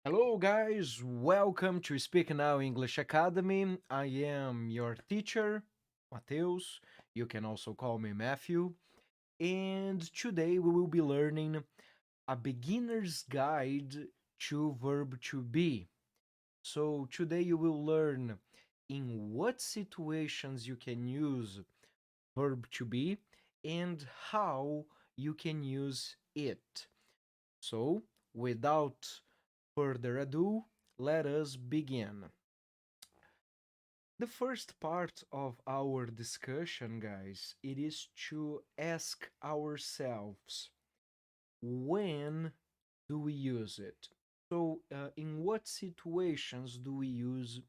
Hello, guys. Welcome to Speak Now English Academy. I am your teacher, Mateus. You can also call me Matthew. And today we will be learning a beginner's guide to verb to be. So, today you will learn in what situations you can use verb to be and how you can use it. So, without further ado, let us begin. The first part of our discussion, guys, it is to ask ourselves, when do we use it? So, in what situations do we use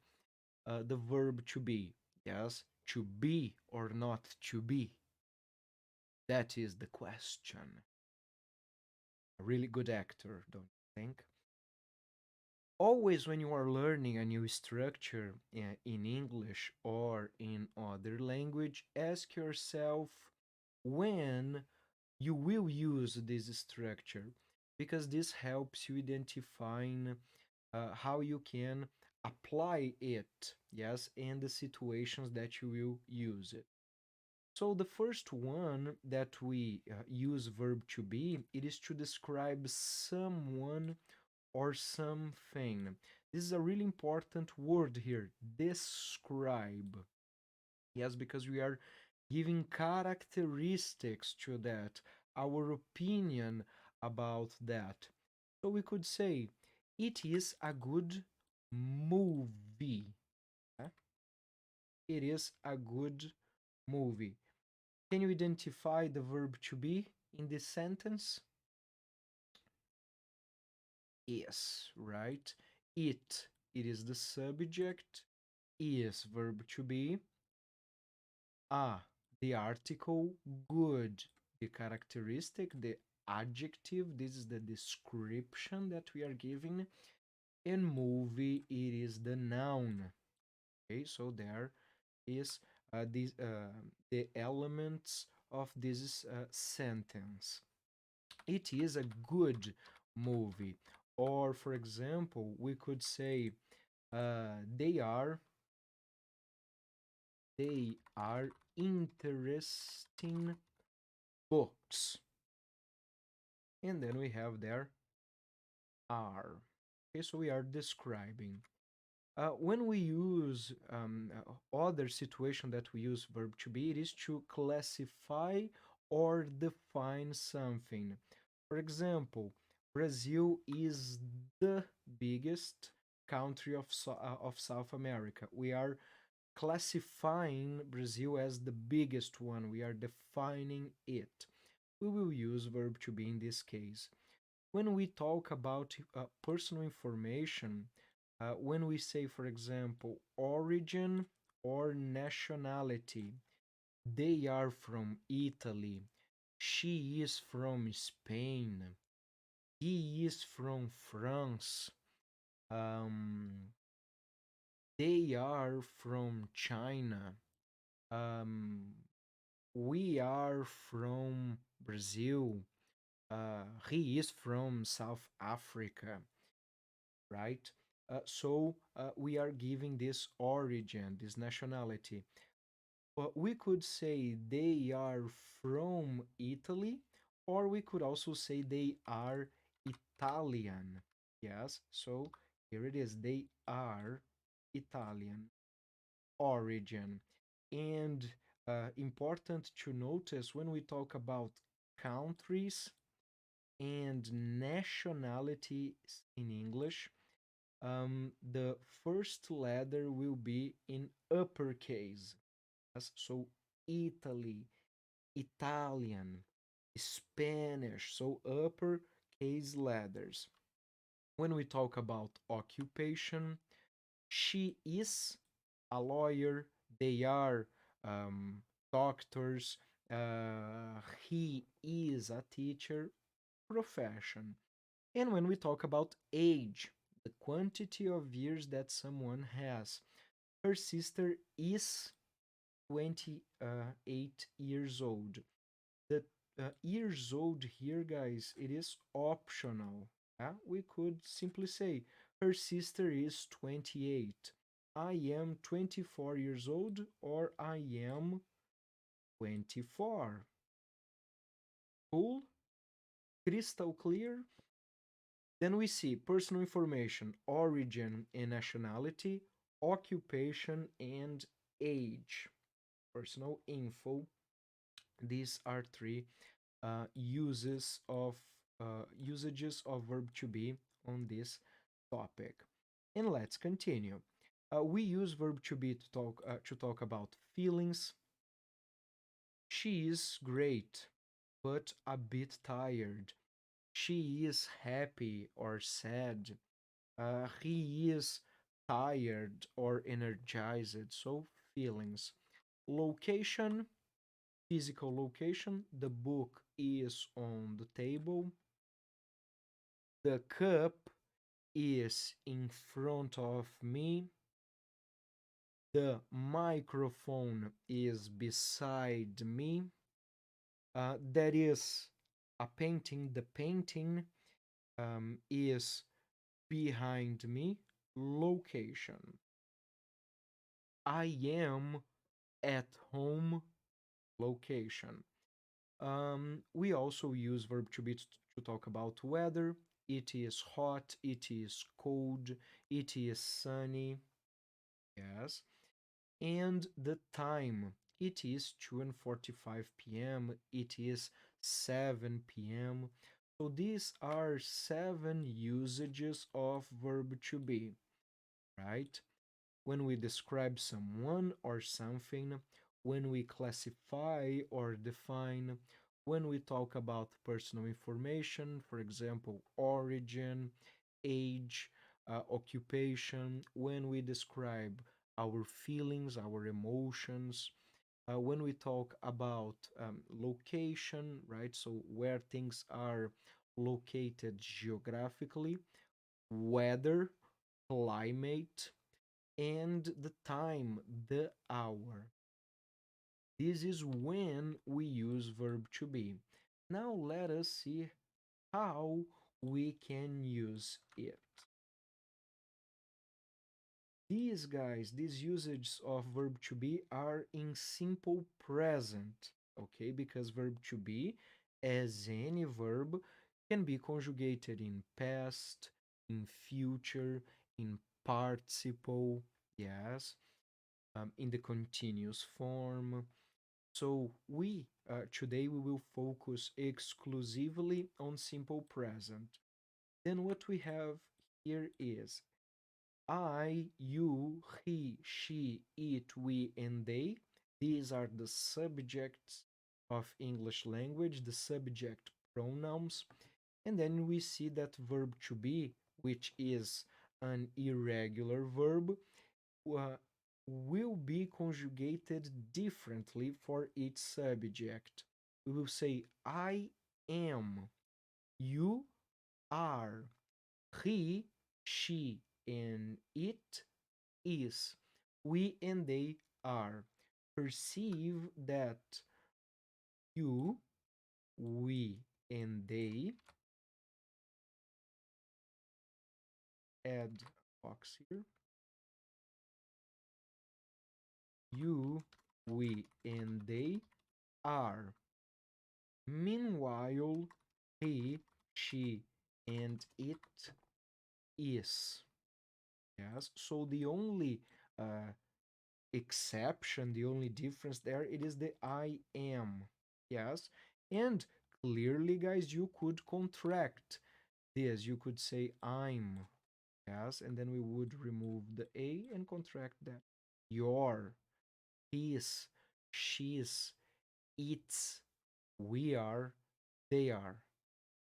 the verb to be? Yes, to be or not to be? That is the question. A really good actor, don't you think? Always when you are learning a new structure in English or in other language, ask yourself when you will use this structure, because this helps you identifying how you can apply it, yes, and the situations that you will use it. So the first one that we use verb to be, it is to describe someone or something. This is a really important word here, describe. Yes, because we are giving characteristics to that, our opinion about that. So we could say, it is a good movie. eh? It is a good movie. Can you identify the verb to be in this sentence? Is, right? It is the subject, is verb to be, the article, good, the characteristic, the adjective, this is the description that we are giving, and movie, it is the noun. Okay, so there is the elements of this sentence. It is a good movie. Or, for example, we could say they are interesting books. And then we have there are. Okay, so we are describing. When we use other situation that we use verb to be, it is to classify or define something. For example, Brazil is the biggest country of South America. We are classifying Brazil as the biggest one. We are defining it. We will use verb to be in this case. When we talk about personal information, when we say, for example, origin or nationality, they are from Italy, she is from Spain, he is from France, um, they are from China, um, we are from Brazil, he is from South Africa, right? So we are giving this origin, this nationality. But we could say they are from Italy, or we could also say they are Italian. Yes, so here it is. They are Italian origin. And important to notice when we talk about countries and nationalities in English, the first letter will be in uppercase. Yes? So Italy, Italian, Spanish, so uppercase letters. When we talk about occupation, she is a lawyer, they are um, doctors, he is a teacher, profession. And when we talk about age, the quantity of years that someone has, her sister is 28 years old. The years old here, guys, it is optional. We could simply say, her sister is 28. I am 24 years old, or I am 24. Cool? Crystal clear? Then we see personal information, origin and nationality, occupation, and age. Personal info. These are three usages of verb to be on this topic. And let's continue. We use verb to be to talk about feelings. She is great, but a bit tired. She is happy or sad. He is tired or energized. So feelings. Location, physical location. The book is on the table. The cup is in front of me. The microphone is beside me. That is a painting. The painting is behind me. Location. I am at home. Location. We also use verb to be to talk about weather. It is hot. It is cold. It is sunny. Yes. And the time. It is 2:45 p.m. It is 7 p.m. So these are 7 usages of verb to be, right? When we describe someone or something, when we classify or define, when we talk about personal information, for example, origin, age, occupation, when we describe our feelings, our emotions, when we talk about location, right? So where things are located geographically, weather, climate, and the time, the hour. This is when we use verb to be. Now let us see how we can use it. These guys, these usages of verb to be are in simple present, okay? Because verb to be, as any verb, can be conjugated in past, in future, in participle, yes, in the continuous form. So we today we will focus exclusively on simple present. Then what we have here is I, you, he, she, it, we, and they. These are the subjects of English language, the subject pronouns. And then we see that verb to be, which is an irregular verb, uh, will be conjugated differently for each subject. We will say, I am, you are, he, she, and it is, we and they are. Perceive that you, we, and they, add box here, you, we, and they are. Meanwhile, he, she, and it is. Yes. So the only exception, the only difference there, it is the I am. Yes. And clearly, guys, you could contract this. You could say I'm. Yes. And then we would remove the A and contract that. Your, his, she's, it's, we are, they are,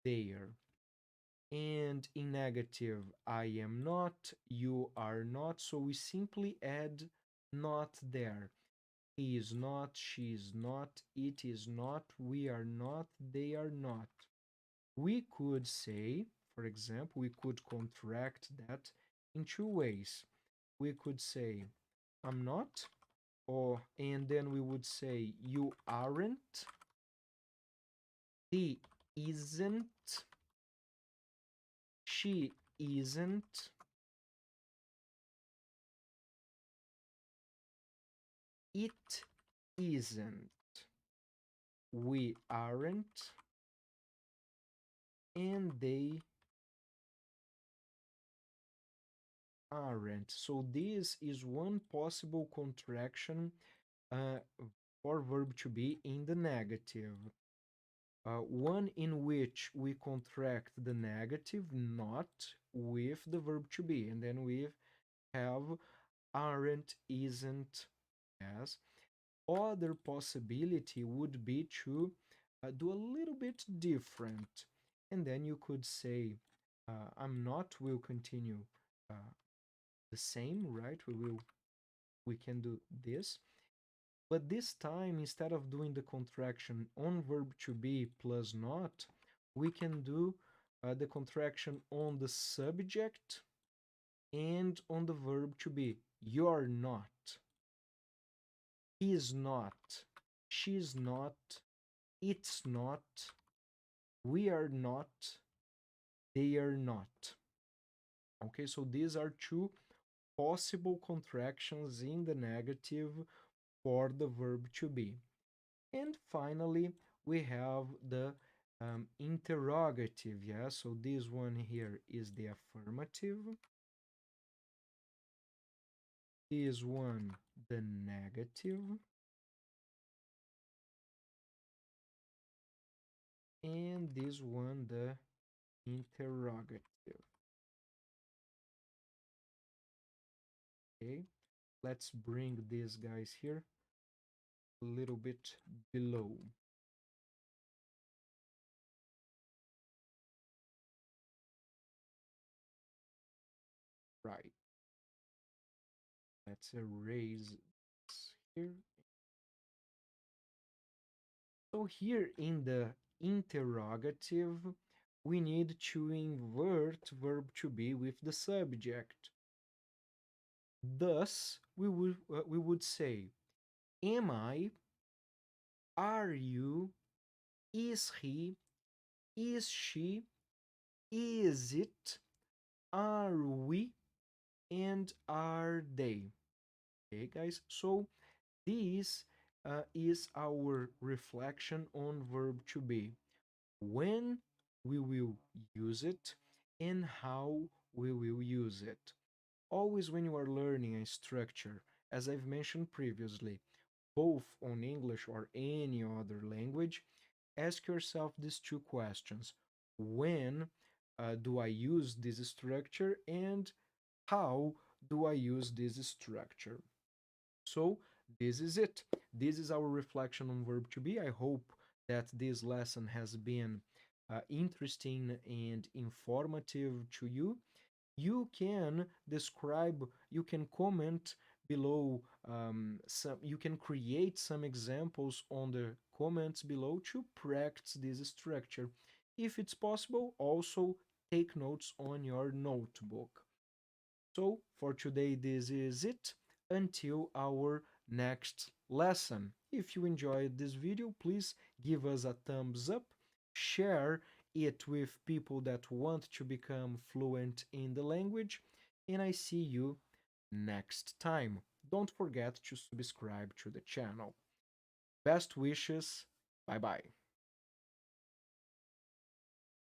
there. And in negative, I am not, you are not. So we simply add not there. He is not, she is not, it is not, we are not, they are not. We could say, for example, we could contract that in two ways. We could say, I'm not, or and then we would say, you aren't, he isn't, She isn't. It isn't. We aren't. And they aren't. So this is one possible contraction uh, for verb to be in the negative. One in which we contract the negative not with the verb to be, and then we have aren't, isn't, yes. Other possibility would be to do a little bit different, and then you could say I'm not will continue the same, right? We can do this, but this time instead of doing the contraction on verb to be plus not, we can do the contraction on the subject and on the verb to be. You're not, he's not, she's not, it's not, we are not, they are not. Okay, so these are two possible contractions in the negative for the verb to be. And finally, we have the interrogative. Yeah, so this one here is the affirmative. This one, the negative. And this one, the interrogative. Okay, let's bring these guys here a little bit below. Right. Let's erase this here. So here in the interrogative, we need to invert verb to be with the subject. Thus, we would say, am I, are you, is he, is she, is it, are we, and are they. Okay, guys, so this is our reflection on verb to be. When we will use it and how we will use it. Always when you are learning a structure, as I've mentioned previously, both on English or any other language, ask yourself these two questions. When do I use this structure, and how do I use this structure? So this is it. This is our reflection on verb to be. I hope that this lesson has been interesting and informative to you. You can describe, you can comment below some, you can create some examples on the comments below to practice this structure. If it's possible, also take notes on your notebook. So for today, this is it. Until our next lesson. If you enjoyed this video, please give us a thumbs up, share it with people that want to become fluent in the language, and I see you next time. Don't forget to subscribe to the channel. Best wishes. Bye bye.